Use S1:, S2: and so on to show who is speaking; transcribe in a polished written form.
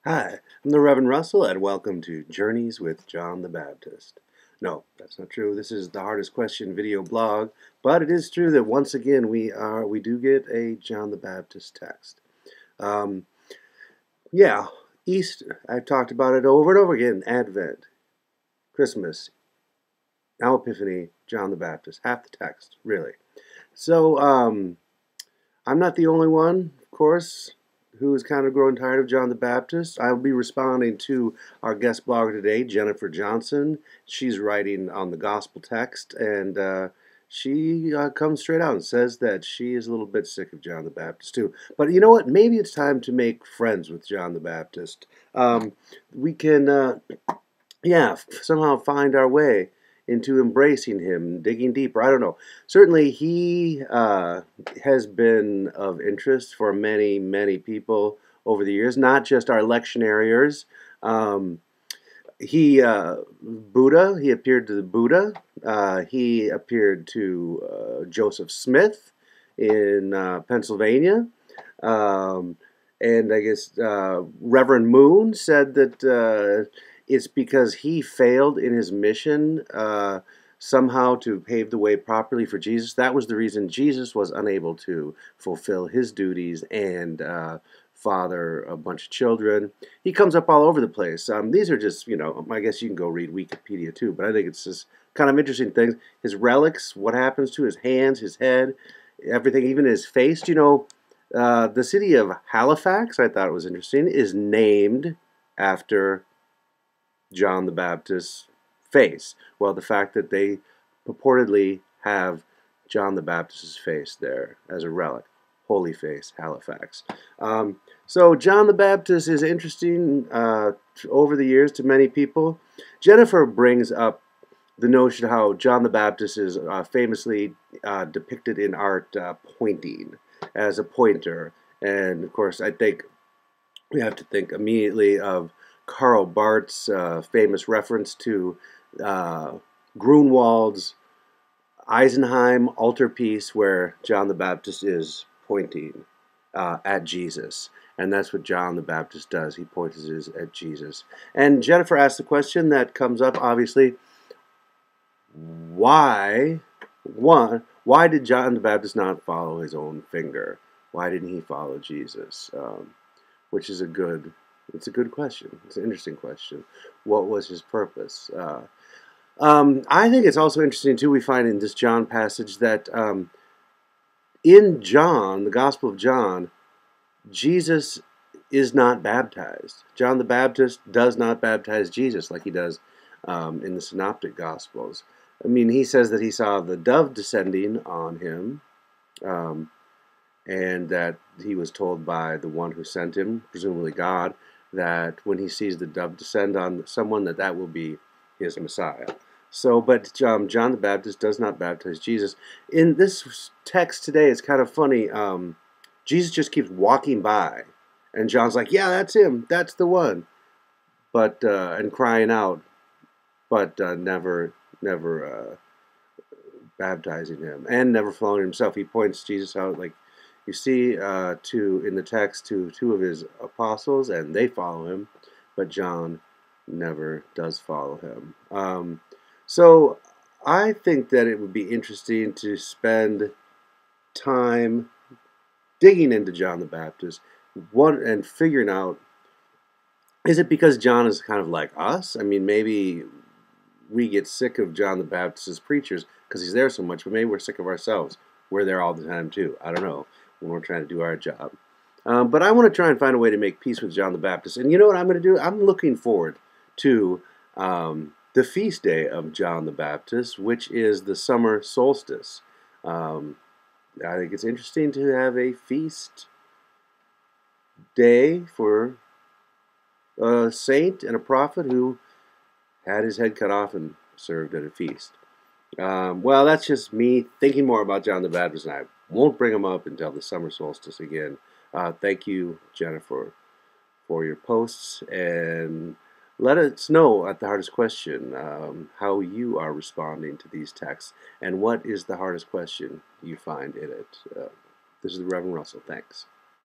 S1: Hi, I'm the Reverend Russell, and welcome to Journeys with John the Baptist. No, that's not true. This is the Hardest Question video blog, but it is true that once again we do get a John the Baptist text. Um, yeah, Easter. I've talked about it over and over again. Advent, Christmas, now Epiphany, John the Baptist. Half the text, really. So I'm not the only one, of course, who is kind of growing tired of John the Baptist. I'll be responding to our guest blogger today, Jennifer Johnson. She's writing on the gospel text, and she comes straight out and says that she is a little bit sick of John the Baptist too. But you know what? Maybe it's time to make friends with John the Baptist. We can, somehow find our way into embracing him, digging deeper. I don't know. Certainly, he has been of interest for many, many people over the years, not just our lectionaries. Buddha, he appeared to the Buddha. He appeared to Joseph Smith in Pennsylvania. And I guess Reverend Moon said that it's because he failed in his mission somehow to pave the way properly for Jesus. That was the reason Jesus was unable to fulfill his duties and father a bunch of children. He comes up all over the place. These are just, I guess you can go read Wikipedia too, but I think it's just kind of interesting things. His relics, what happens to his hands, his head, everything, even his face. The city of Halifax, I thought it was interesting, is named after John the Baptist's face. Well, the fact that they purportedly have John the Baptist's face there as a relic. Holy Face, Halifax. So John the Baptist is interesting over the years to many people. Jennifer brings up the notion how John the Baptist is famously depicted in art pointing as a pointer. And of course, I think we have to think immediately of Karl Barth's famous reference to Grunewald's Eisenheim altarpiece, where John the Baptist is pointing at Jesus. And that's what John the Baptist does. He points at Jesus. And Jennifer asked the question that comes up, obviously, why did John the Baptist not follow his own finger? Why didn't he follow Jesus? Which is it's a good question. It's an interesting question. What was his purpose? I think it's also interesting, too, we find in this John passage that in John, the Gospel of John, Jesus is not baptized. John the Baptist does not baptize Jesus like he does in the Synoptic Gospels. I mean, he says that he saw the dove descending on him, and that he was told by the one who sent him, presumably God, that when he sees the dove descend on someone, that will be his Messiah. So, but John the Baptist does not baptize Jesus. In this text today, it's kind of funny. Jesus just keeps walking by, and John's like, "Yeah, that's him. That's the one," but and crying out, but never baptizing him, and never following himself. He points Jesus out, like you see, in the text, to two of his apostles, and they follow him, but John never does follow him. So I think that it would be interesting to spend time digging into John the Baptist, and figuring out, is it because John is kind of like us? I mean, maybe we get sick of John the Baptist's preachers because he's there so much, but maybe we're sick of ourselves. We're there all the time too. I don't know, when we're trying to do our job. But I want to try and find a way to make peace with John the Baptist. And you know what I'm going to do? I'm looking forward to the feast day of John the Baptist, which is the summer solstice. I think it's interesting to have a feast day for a saint and a prophet who had his head cut off and served at a feast. Well, that's just me thinking more about John the Baptist, and I won't bring him up until the summer solstice again. Thank you, Jennifer, for your posts, and let us know at the hardest question how you are responding to these texts, and what is the hardest question you find in it. This is the Reverend Russell. Thanks.